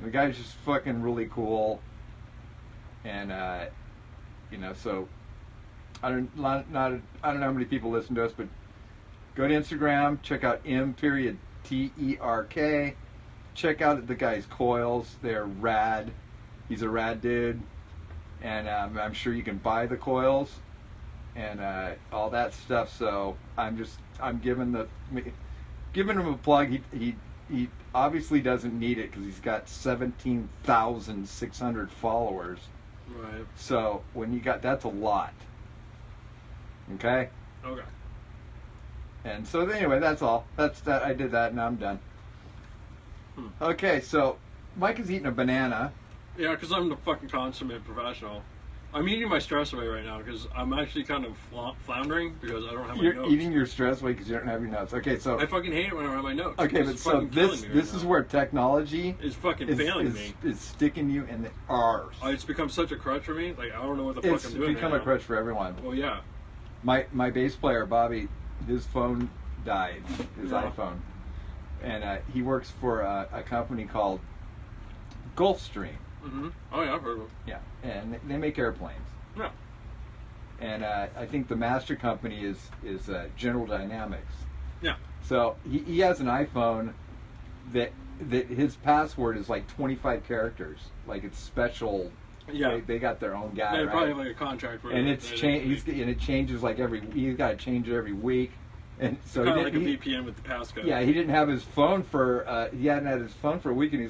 And the guy's just fucking really cool. And, so I don't know how many people listen to us, but go to Instagram, check out M.Terk. Check out the guy's coils. They're rad. He's a rad dude. And I'm sure you can buy the coils and all that stuff. So I'm giving him a plug. He obviously doesn't need it because he's got 17,600 followers. Right. So when you got, that's a lot. Okay. Okay. And so anyway, that's all. That's that. I did that, and I'm done. Okay, so Mike is eating a banana. Yeah, because I'm the fucking consummate professional. I'm eating my stress away right now because I'm actually kind of floundering because I don't have my notes. You're eating your stress away because you don't have your notes. Okay, so I fucking hate it when I don't have my notes. Okay, but so this is where technology is fucking failing me. Is sticking you in the arse. It's become such a crutch for me. Like I don't know what the fuck I'm doing. It's become a crutch for everyone. Well, yeah. My bass player Bobby, his phone died, his iPhone, and he works for a company called Gulfstream. Mm-hmm. Oh yeah, I've heard of them. Yeah, and they make airplanes. Yeah. And I think the master company is General Dynamics. Yeah. So he has an iPhone that his password is like 25 characters. Like it's special. Yeah. They got their own guy. They right? probably have like a contract for it. And and it changes like he's got to change it every week. And so kind of like a VPN with the passcode. Yeah, he didn't have his phone for he hadn't had his phone for a week, and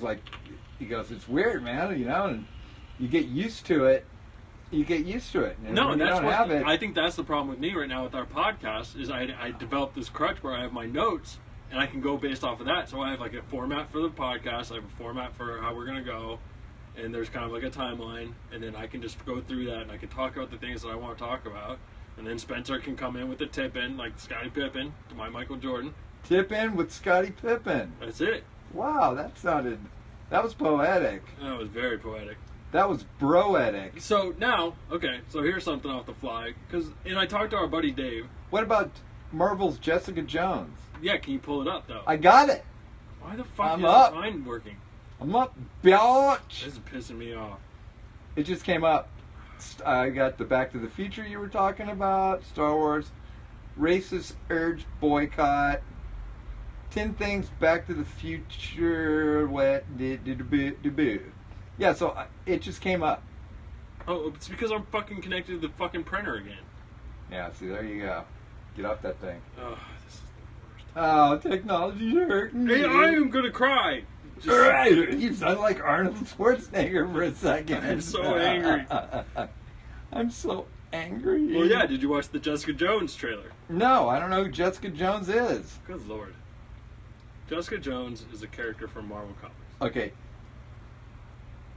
he goes, it's weird, man, and you get used to it. And that's I think that's the problem with me right now with our podcast is I developed this crutch where I have my notes and I can go based off of that. So I have like a format for the podcast, I have a format for how we're gonna go, and there's kind of like a timeline, and then I can just go through that and I can talk about the things that I want to talk about. And then Spencer can come in with the tip in, like Scottie Pippen to my Michael Jordan. Tip in with Scottie Pippen. That's it. Wow, that was poetic. That was very poetic. That was broetic. So now, so here's something off the fly. And I talked to our buddy Dave. What about Marvel's Jessica Jones? Yeah, can you pull it up, though? I got it. Why the fuck I'm is up. mine working? I'm up, bitch. This is pissing me off. It just came up. I got the Back to the Future you were talking about, Star Wars, racist urge boycott, 10 things Back to the Future, yeah, so it just came up. Oh, it's because I'm fucking connected to the fucking printer again. Yeah, see, there you go. Get off that thing. Oh, this is the worst. Oh, technology's hurting me. Hey, I am gonna cry. You sound like Arnold Schwarzenegger for a second. I'm so angry. I'm so angry. Well, yeah, did you watch the Jessica Jones trailer? No, I don't know who Jessica Jones is. Good lord. Jessica Jones is a character from Marvel Comics. Okay.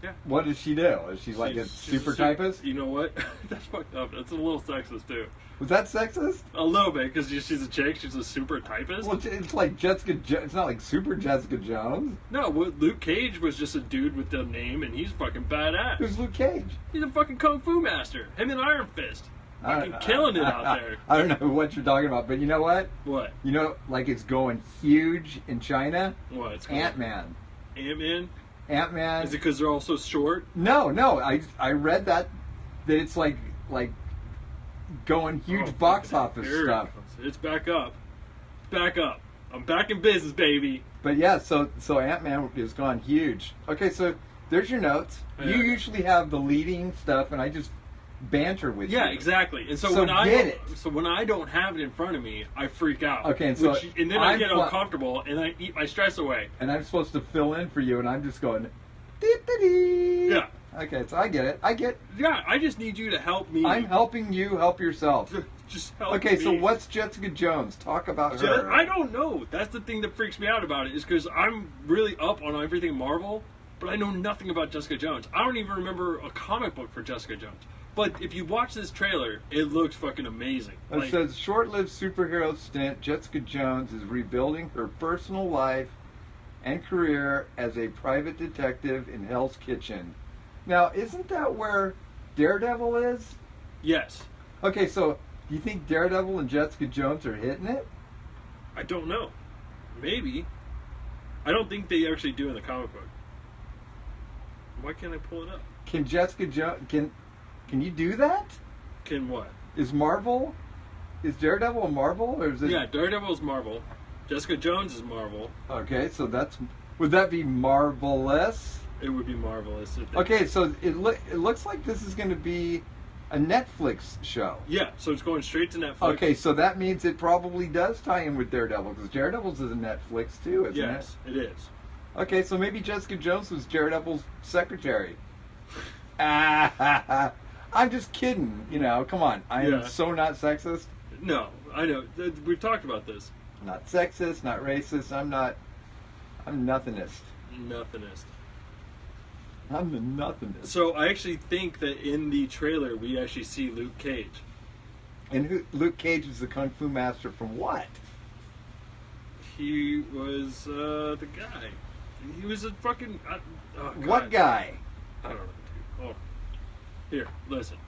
Yeah. What does she do? Is she like a super typist? You know what? That's fucked up. That's a little sexist, too. Was that sexist? A little bit, because she's a chick. She's a super typist. Well, it's like Jessica Jones. It's not like super Jessica Jones. No, Luke Cage was just a dude with the name, and he's fucking badass. Who's Luke Cage? He's a fucking kung fu master. Him and Iron Fist. Fucking killing it out there. I don't know what you're talking about, but you know what? What? You know, like it's going huge in China? What? It's Ant-Man. Ant-Man? Ant-Man. Is it because they're all so short? No. I read that it's like going huge box office stuff. It's back up. Back up. I'm back in business, baby. But yeah, so Ant-Man has gone huge. Okay, so there's your notes. Yeah. You usually have the leading stuff, and I just banter with you. Yeah, exactly. And so when I don't have it in front of me, I freak out. Okay, and then I get uncomfortable and I eat my stress away. And I'm supposed to fill in for you, and I'm just going. Dee-dee-dee. Yeah. Okay, so I get it. Yeah, I just need you to help me. I'm helping you help yourself. Just help me. Okay, so what's Jessica Jones? Talk about her. I don't know. That's the thing that freaks me out about it, is because I'm really up on everything Marvel, but I know nothing about Jessica Jones. I don't even remember a comic book for Jessica Jones. But if you watch this trailer, it looks fucking amazing. It says, short-lived superhero stint, Jessica Jones is rebuilding her personal life and career as a private detective in Hell's Kitchen. Now, isn't that where Daredevil is? Yes. Okay, so do you think Daredevil and Jessica Jones are hitting it? I don't know. Maybe. I don't think they actually do in the comic book. Why can't I pull it up? Can Jessica Jones... Can you do that? Can what? Is Daredevil a Marvel? Or is it... Yeah, Daredevil is Marvel. Jessica Jones is Marvel. Okay, so that's... Would that be Marvelous? It would be Marvelous. Okay, so it looks like this is going to be a Netflix show. Yeah, so it's going straight to Netflix. Okay, so that means it probably does tie in with Daredevil, because Daredevil's is a Netflix too, isn't it? Yes, it is. Okay, so maybe Jessica Jones was Daredevil's secretary. I'm just kidding, come on. I am so not sexist. No, I know. We've talked about this. Not sexist, not racist, I'm nothingist. Nothingist. I'm the nothingist. So I actually think that in the trailer we actually see Luke Cage. And Luke Cage is the Kung Fu master from what? He was the guy. He was a fucking... what guy? I don't know. Oh. Here, listen.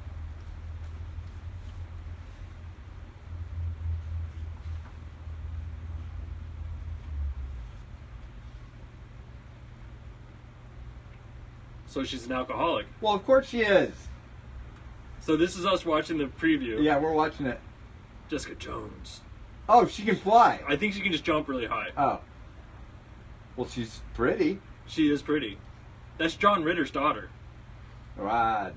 So she's an alcoholic. Well, of course she is. So this is us watching the preview. Yeah, we're watching it. Jessica Jones. Oh, she can fly. I think she can just jump really high. Oh. Well, she's pretty. She is pretty. That's John Ritter's daughter. Right.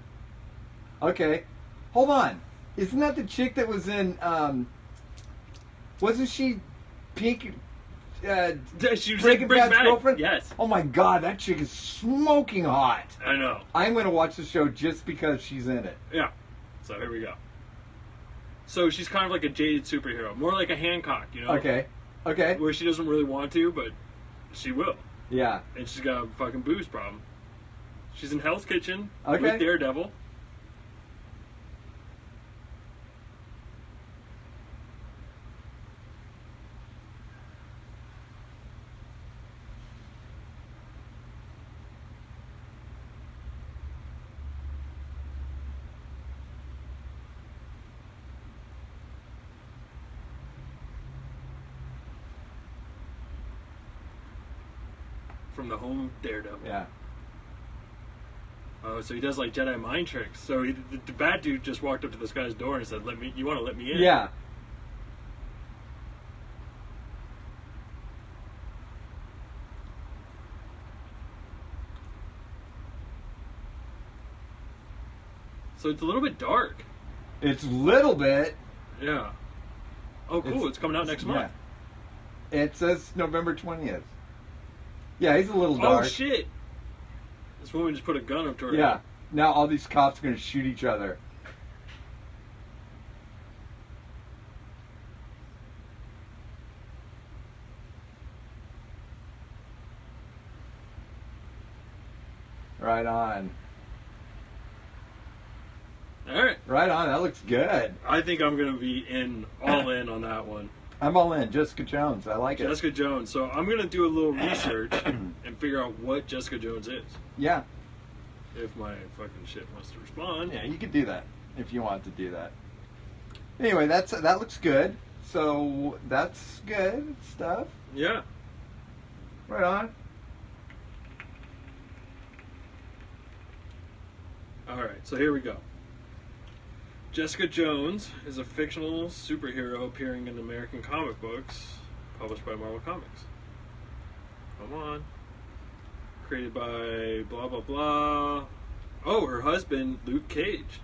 Okay. Hold on. Isn't that the chick that was in, wasn't she Pink... she was Breaking Bad's girlfriend? Yes. Oh my god, that chick is smoking hot. I know. I'm going to watch the show just because she's in it. Yeah. So here we go. So she's kind of like a jaded superhero. More like a Hancock, Okay. Okay. Where she doesn't really want to, but she will. Yeah. And she's got a fucking booze problem. She's in Hell's Kitchen with Daredevil. From the home Daredevil. Yeah. Oh, so he does like Jedi mind tricks. So the bad dude just walked up to this guy's door and said, you want to let me in?" Yeah. So it's a little bit dark. It's a little bit. Yeah. Oh, cool. It's coming out next month. Yeah. It says November 20th. Yeah, he's a little dark. Oh, shit. This woman just put a gun up to her head. Yeah. Now all these cops are going to shoot each other. Right on. All right. Right on. That looks good. I think I'm going to be all in on that one. I'm all in. Jessica Jones. I like it. Jessica Jones. So I'm going to do a little research and figure out what Jessica Jones is. Yeah. If my fucking shit wants to respond. Yeah, you could do that if you want to do that. Anyway, that looks good. So that's good stuff. Yeah. Right on. All right, so here we go. Jessica Jones is a fictional superhero appearing in American comic books published by Marvel Comics. Come on. Created by blah, blah, blah. Oh, her husband, Luke Cage.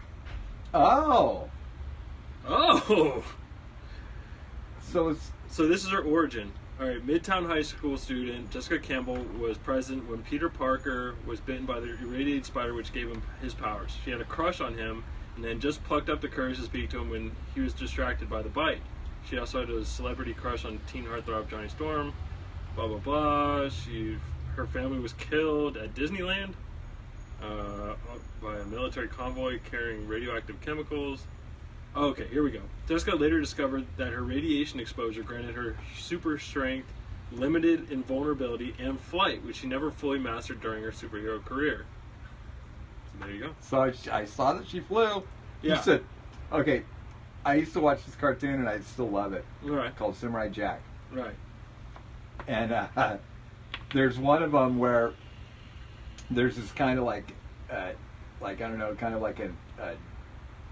Oh. Oh! So this is her origin. All right, Midtown High School student Jessica Campbell was present when Peter Parker was bitten by the irradiated spider, which gave him his powers. She had a crush on him, and then just plucked up the courage to speak to him when he was distracted by the bite. She also had a celebrity crush on teen heartthrob Johnny Storm. Blah blah blah. Her family was killed at Disneyland by a military convoy carrying radioactive chemicals. Okay, here we go. Jessica later discovered that her radiation exposure granted her super strength, limited invulnerability, and flight, which she never fully mastered during her superhero career. So there you go. So I saw that she flew. Yeah. You said, okay, I used to watch this cartoon and I still love it. Right. Called Samurai Jack. Right. And there's one of them where there's this kind of like I don't know, kind of like a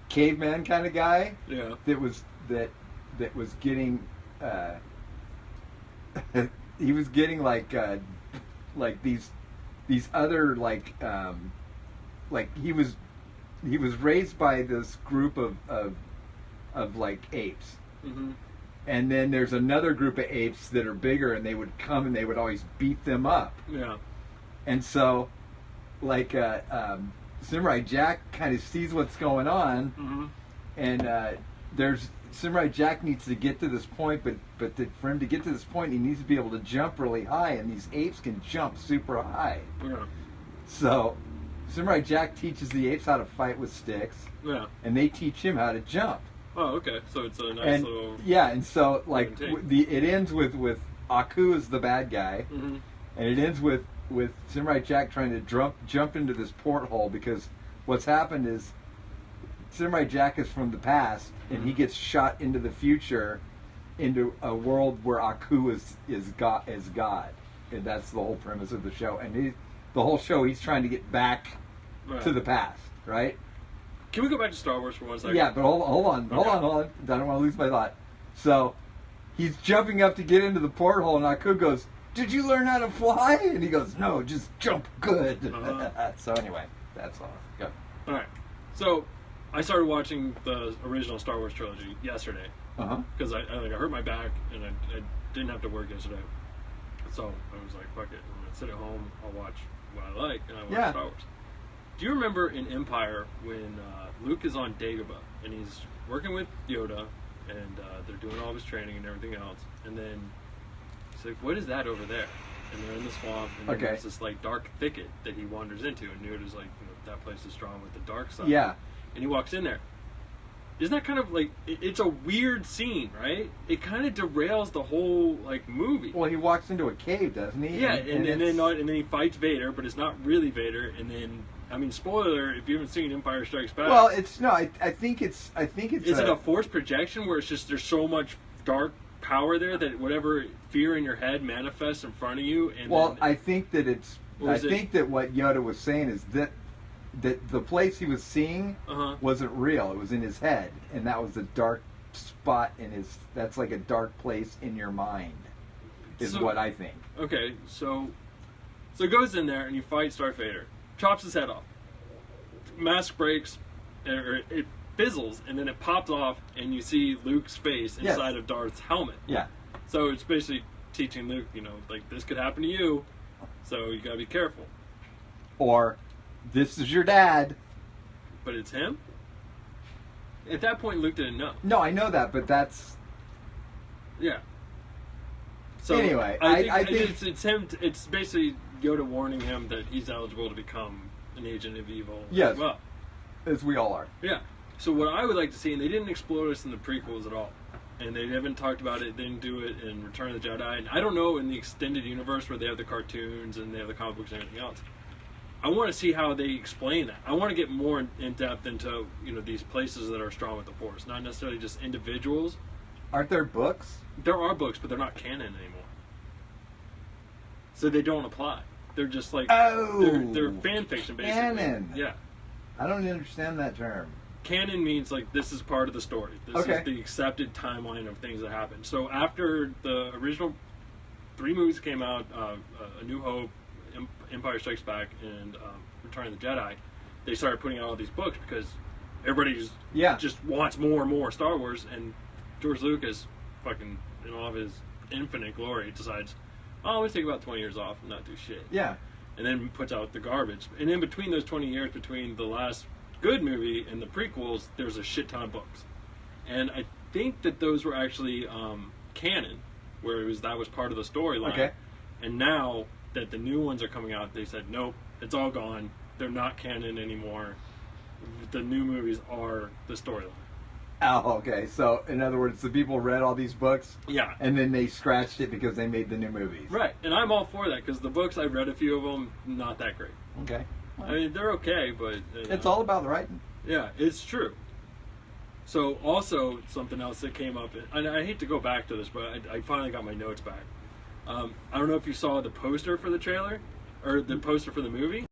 caveman kind of guy. Yeah. That was getting he was getting like these other like he was raised by this group of like apes. Mm-hmm. And then there's another group of apes that are bigger, and they would come and they would always beat them up. Yeah. And so, like, Samurai Jack kind of sees what's going on, mm-hmm. and Samurai Jack needs to get to this point, but for him to get to this point, he needs to be able to jump really high, and these apes can jump super high. Yeah. So, Samurai Jack teaches the apes how to fight with sticks, Yeah. and they teach him how to jump. Oh, okay. So it's a nice little... Yeah, and so, like, it ends with Aku as the bad guy, mm-hmm. and it ends with Samurai Jack trying to jump into this porthole, because what's happened is Samurai Jack is from the past, and he gets shot into the future, into a world where Aku is God, and that's the whole premise of the show. And the whole show, he's trying to get back to the past, right? Can we go back to Star Wars for 1 second? Yeah, but hold on. I don't want to lose my thought. So, he's jumping up to get into the porthole, and Aku goes, "Did you learn how to fly?" And he goes, "No, just jump good." So anyway, that's all. Go. All right. So, I started watching the original Star Wars trilogy yesterday. Because I hurt my back, and I didn't have to work yesterday. So, I was like, fuck it. I'm going to sit at home, I'll watch what I like, and I watch Star Wars. Do you remember in Empire when Luke is on Dagobah and he's working with Yoda and they're doing all of his training and everything else, and then he's like, "What is that over there?" And they're in the swamp, and then there's this like dark thicket that he wanders into, and Yoda's like, "That place is strong with the dark side." Yeah. And he walks in there. Isn't that kind of like, it's a weird scene, right? It kind of derails the whole like movie. Well, he walks into a cave, doesn't he? Yeah, and then he fights Vader, but it's not really Vader, and then. I mean, spoiler, if you haven't seen Empire Strikes Back. Well, I think it's. Is it a forced projection where it's just there's so much dark power there that whatever fear in your head manifests in front of you? And I think that it's. I think that what Yoda was saying is that the place he was seeing wasn't real. It was in his head, and that was a dark spot in his. That's like a dark place in your mind, is what I think. Okay, so it goes in there and you fight Darth Vader. Chops his head off. Mask breaks, or it fizzles, and then it pops off, and you see Luke's face inside of Darth's helmet. Yeah. So it's basically teaching Luke, like, this could happen to you, so you gotta be careful. Or, this is your dad. But it's him? At that point, Luke didn't know. No, I know that, but that's... Yeah. So anyway, I think it's him. It's basically Yoda warning him that he's eligible to become an agent of evil. Yes, as well. As we all are. Yeah. So what I would like to see, and they didn't explore this in the prequels at all, and they haven't talked about it. They didn't do it in Return of the Jedi, and I don't know in the extended universe where they have the cartoons and they have the comic books and everything else. I want to see how they explain that. I want to get more in depth into these places that are strong with the Force, not necessarily just individuals. Aren't there books? There are books, but they're not canon anymore. So they don't apply. They're just like they're fan fiction basically. Canon. Yeah. I don't understand that term. Canon means like this is part of the story. This is the accepted timeline of things that happen. So after the original 3 movies came out, A New Hope, Empire Strikes Back, and Return of the Jedi, they started putting out all these books because everybody just wants more and more Star Wars, and George Lucas, fucking in all of his infinite glory, decides, "Oh, let's take about 20 years off and not do shit." Yeah. And then puts out the garbage. And in between those 20 years, between the last good movie and the prequels, there's a shit ton of books. And I think that those were actually canon, where that was part of the storyline. Okay. And now that the new ones are coming out, they said, nope, it's all gone. They're not canon anymore. The new movies are the storyline. Oh, okay. So, in other words, the people read all these books, and then they scratched it because they made the new movies. Right, and I'm all for that because the books, I read a few of them, not that great. Okay. I mean, they're okay, but it's all about the writing. Yeah, it's true. So, also something else that came up, and I hate to go back to this, but I finally got my notes back. I don't know if you saw the poster for the trailer or the poster for the movie.